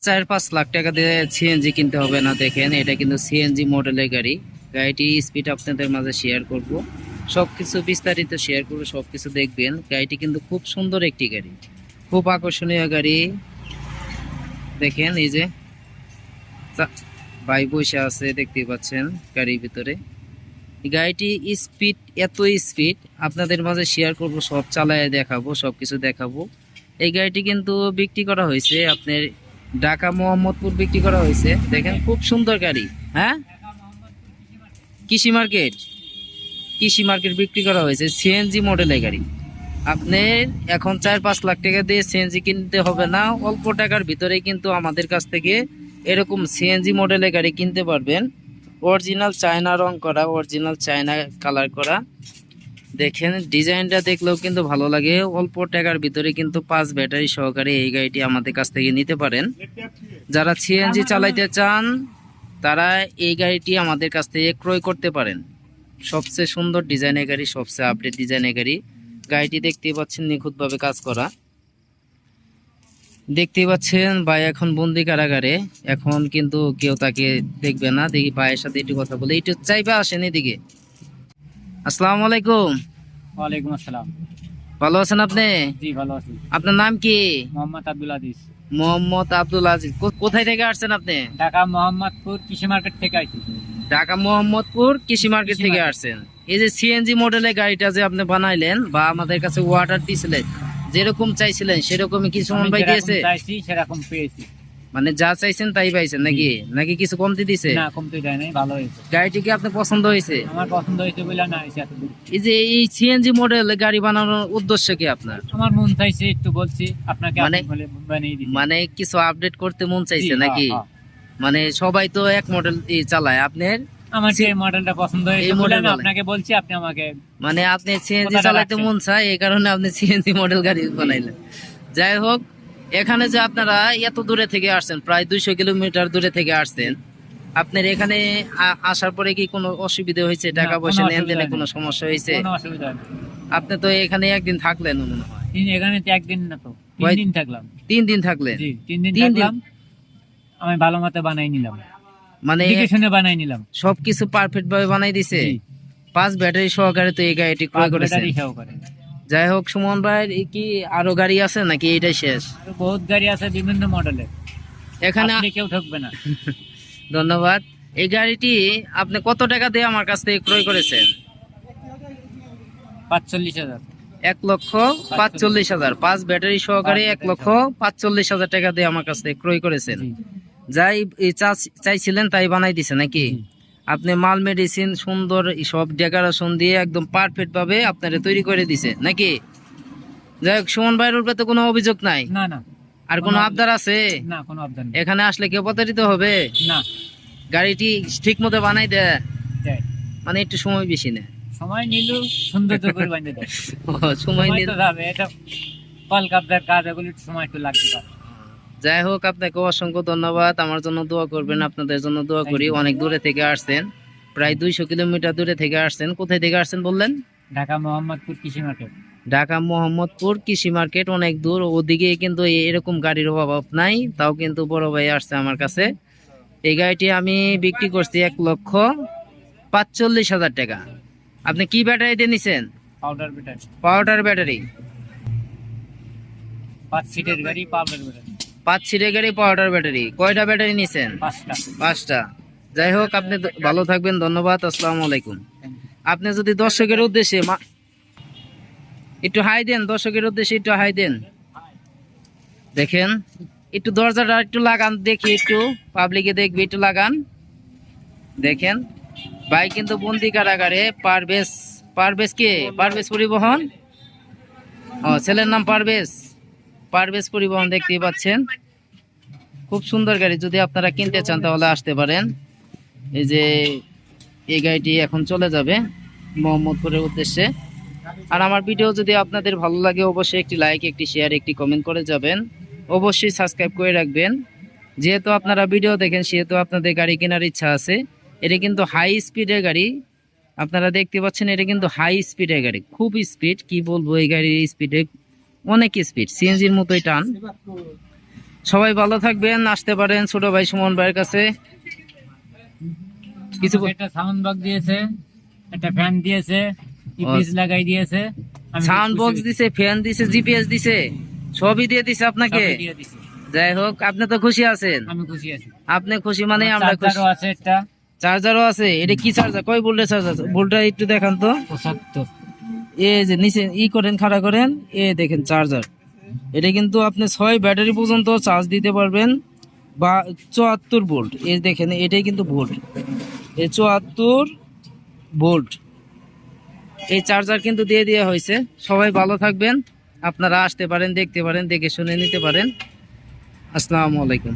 4-5 লাখ টাকা দিয়ে সিএনজি কিনতে হবে না। দেখেন এটা কিন্তু সিএনজি মডেলের গাড়ি। গাড়িটির স্পিড আপনাদের মাঝে শেয়ার করব, সবকিছু বিস্তারিত শেয়ার করবো, সবকিছু দেখবেন। গাড়িটি কিন্তু খুব সুন্দর একটি গাড়ি, খুব আকর্ষণীয় গাড়ি। দেখেন এই যে ভাই বসে আছে, দেখতে পাচ্ছেন গাড়ির ভিতরে। গাড়িটি স্পিড, এত স্পিড আপনাদের মাঝে শেয়ার করব, সব চালায় দেখাবো, সবকিছু দেখাবো। এই গাড়িটি কিন্তু বিক্রি করা হয়েছে আপনার ঢাকা মোহাম্মদপুর বিক্রি করা হয়েছে। দেখেন খুব সুন্দর গাড়ি। হ্যাঁ, কৃষি মার্কেট, কৃষি মার্কেট বিক্রি করা হয়েছে সিএনজি মডেলের গাড়ি। আপনার এখন 4-5 লাখ টাকা দিয়ে সিএনজি কিনতে হবে না, অল্প টাকার ভিতরে কিন্তু আমাদের কাছ থেকে এরকম সিএনজি মডেলের গাড়ি কিনতে পারবেন। অরিজিনাল চায়না রং করা, অরিজিনাল চায়না কালার করা। দেখেন ডিজাইনটা দেখলেও কিন্তু ভালো লাগে। অল্প টাকার ভিতরে কিন্তু 5 ব্যাটারি সহকারে এই গাড়িটি আমাদের কাছ থেকে নিতে পারেন। যারা সিএনজি চালাইতে চান তারা এই গাড়িটি আমাদের কাছ থেকে ক্রয় করতে পারেন। সবচেয়ে সুন্দর ডিজাইনের গাড়ি, সবচেয়ে আপডেট ডিজাইনের গাড়ি। গাড়িটি দেখতেই পাচ্ছেন নিখুঁতভাবে কাজ করা। দেখতেই পাচ্ছেন ভাই এখন বন্দি কারাগারে, এখন কিন্তু কেউ তাকে দেখবে না। দেখি ভাইয়ের সাথে একটু কথা বলে, একটু চাইবা আসেন এদিকে। আসসালামু আলাইকুম। ওয়ালাইকুম আসসালাম। ভালো আছেন আপনি? জি ভালো আছি। আপনার নাম কি? মোহাম্মদ আব্দুল আজিজ। মোহাম্মদ আব্দুল আজিজ। কোথায় থেকে আসছেন আপনি? ঢাকা মোহাম্মদপুর কৃষি মার্কেট থেকে আইছি। ঢাকা মোহাম্মদপুর কৃষি মার্কেট কৃষি থেকে মার্কেট। আসছেন। এই যে সিএনজি মডেলের গাড়িটা যে আপনি বানাইলেন বা আমাদের কাছে অর্ডার দিয়েছিলেন, যেরকম চাইছিলেন সেরকমই কি সুমন ভাই দিয়েছে? চাইছি সেরকম পেয়েছি। মানে যা চাইছেন তাই পাইছেন নাকি? নাকি কিছু কমতি দিছে? না, কমতে যায় নাই, ভালো হয়েছে। গাড়িটি কি আপনার পছন্দ হয়েছে? আমার পছন্দ হয়েছে বলে না আইছি এত দূর। এই যে এই সিএনজি মডেল গাড়ি বানানোর উদ্দেশ্য কি আপনার? আমার মন চাইছে একটু বলছি আপনাকে, মানে আপনি বলে বানিয়ে দিছি। মানে কিছু আপডেট করতে মন জি, চাইছে হ্যাঁ, নাকি? হ্যাঁ। মানে সবাই তো এক মডেল চালায়, আপনার আমার যে মডেলটা পছন্দ হয়েছে এই বলে model আমি বলে। আপনাকে বলছি, আপনি আমাকে মানে আপনি সিএনজি কথাটা চালাইতে রাখছেন। মন চায়, এই কারণে আপনি সিএনজি মডেল গাড়ি বানাইলেন। যাই হোক, এখানে যে আপনারা এত দূরে থেকে আসছেন, প্রায় 200 কিলোমিটার দূরে থেকে আসছেন, আপনার এখানে আসার পরে কি কোনো অসুবিধা হয়েছে? টাকা কোনো পয়সা অসুবিধা লেনদেনে নেই। কোনো সমস্যা হয়েছে? কোনো অসুবিধা নেই। আপনি তো এখানে একদিন থাকলেন মনে হয়। এখানে তো একদিন না, তো ভাই, 3 দিন থাকলাম। 3 দিন থাকলেন? জি, 3 দিন 3 দিন থাকলাম। আমি ভালো মতো বানাই নিলাম, মানে দেখে শুনে বানাই নিলাম। সবকিছু পারফেক্ট ভাবে বানাই দিছে। জি। 5 ব্যাটারি সহকারে তো এই গাড়িটি ক্রয় করেছেন। ব্যাটারি সহকারে। যাই হোক, সুমন ভাই কি আরো গাড়ি আছে নাকি এটাই শেষ? আরো বহুত গাড়ি আছে বিভিন্ন মডেলের, এখানে আপনি কেউ ঠকবে না। ধন্যবাদ। এই গাড়িটি আপনি কত টাকা দিয়ে আমার কাছ থেকে ক্রয় করেছেন? 45,000। 1,45,000। 5 ব্যাটারি সহকারে 1,45,000 টাকা দিয়ে আমার কাছ থেকে ক্রয় করেছেন। জি। যাই চাইছিলেন তাই বানাই দিছে নাকি? জি। আপনি মাল মেডিসিন সুন্দর সব ডেকোরেশন দিয়ে একদম পারফেক্ট ভাবে আপনারা তৈরি করে দিছে নাকি? যাই হোক, সুমন ভাইয়ের উপরে তো কোনো অভিযোগ নাই? না না, আর কোনো আবদার আছে? না কোনো আবদার নেই। এখানে আসলে কেউ প্রতারিত হবে? না, গাড়িটি ঠিক মতো বানাই দেয়, দেয়। মানে একটু সময় বেশি নেয়। সময় নিলেও সৌন্দর্য করে বানিয়ে দেয়। সময় সময় নিয়ে। তো যাবে, এটা কলকাতার কাজ, এগুলো একটু সময় একটু লাগবে। যাই হোক, আপনাকে অসংখ্য ধন্যবাদ। আমার জন্য দোয়া করবেন, আপনাদের জন্য দোয়া করি। অনেক দূরে থেকে আসছেন, প্রায় 200 কিলোমিটার দূরে থেকে আসছেন। কোথায় থেকে আসছেন বললেন? ঢাকা মোহাম্মদপুর কৃষি মার্কেট। ঢাকা মোহাম্মদপুর কৃষি মার্কেট অনেক দূর, ওদিকে কিন্তু এরকম গাড়ির অভাব নাই। তাও কিন্তু বড় ভাই আসছে আমার কাছে। এই গাড়িটি আমি বিক্রি করছি 1,45,000 টাকা। আপনি কি ব্যাটারি দিয়ে নিছেন? Powder battery. Powder battery. 5 সিটের গাড়ি, পাউডার ব্যাটারি। 5 সিটের গাড়ি, পাউডার ব্যাটারি। কয়টা ব্যাটারি নিছেন? 5টা। 5টা। যাই হোক, আপনি ভালো থাকবেন, ধন্যবাদ, আসসালামু আলাইকুম। আপনি যদি দর্শকের উদ্দেশ্যে একটু হাই দেন, দর্শকের উদ্দেশ্যে একটু হাই দেন। দেখেন একটু দরজাটা একটু লাগান, দেখি একটু পাবলিকে দেখবি, একটু লাগান। দেখেন ভাই কিন্তু বন্দি কারাগারে। পারভেজ, পারভেজ কে? পারভেজ পরিবহন। ও, ছেলের নাম পারভেজ। পারভেজ পরিবহন, দেখতেই পাচ্ছেন। খুব সুন্দর গাড়ি, যদি আপনারা কিনতে চান তাহলে আসতে পারেন। এই যে এই গাড়িটি এখন চলে যাবে মোহাম্মদপুরের উদ্দেশ্যে। আর আমার ভিডিও যদি আপনাদের ভালো লাগে, অবশ্যই একটি লাইক, একটি শেয়ার, একটি কমেন্ট করে যাবেন। অবশ্যই সাবস্ক্রাইব করে রাখবেন। যেহেতু আপনারা ভিডিও দেখেন সেহেতু আপনাদের গাড়ি কেনার ইচ্ছা আছে। এটা কিন্তু হাই স্পিডের গাড়ি, আপনারা দেখতে পাচ্ছেন। এটা কিন্তু হাই স্পিডের গাড়ি, খুব স্পিড। কি বলবো, এই গাড়ির স্পিডে অনেক স্পিড, সিএনজির মতোই টান। সবাই ভালো থাকবেন, আসতে পারেন ছোট ভাই সুমন ভাইয়ের কাছে। কিছু একটা সাউন্ড বক্স দিয়েছে, একটা ফ্যান দিয়েছে, ইপিএস লাগাই দিয়েছে। আমি সাউন্ড খুশি বক্স হয়েছি। দিছে, ফ্যান দিছে, জিপিএস দিছে, সবই দিয়ে দিছে আপনাকে। সবই দিয়ে দিছে। যাই হোক, আপনি তো খুশি আছেন। আমি খুশি আছি। আপনি খুশি মানে আমরা খুশি। চার্জারও আছে একটা চার্জারও আছে। এটা কি চার্জার? কয় ভোল্টের চার্জার? ভোল্টটা একটু দেখান তো। 75। এই যে নিচে করেন, খাড়া করেন, দেখেন চার্জার। এটা কিন্তু আপনি 6 ব্যাটারি পর্যন্ত চার্জ দিতে পারবেন, বা 74 ভোল্ট। এই দেখেন, এটাই কিন্তু ভোল্ট, এই 74 ভোল্ট এই চার্জার কিন্তু দিয়ে দেওয়া হয়েছে। সবাই ভালো থাকবেন, আপনারা আসতে পারেন, দেখতে পারেন, দেখে শুনে নিতে পারেন। আসসালামু আলাইকুম।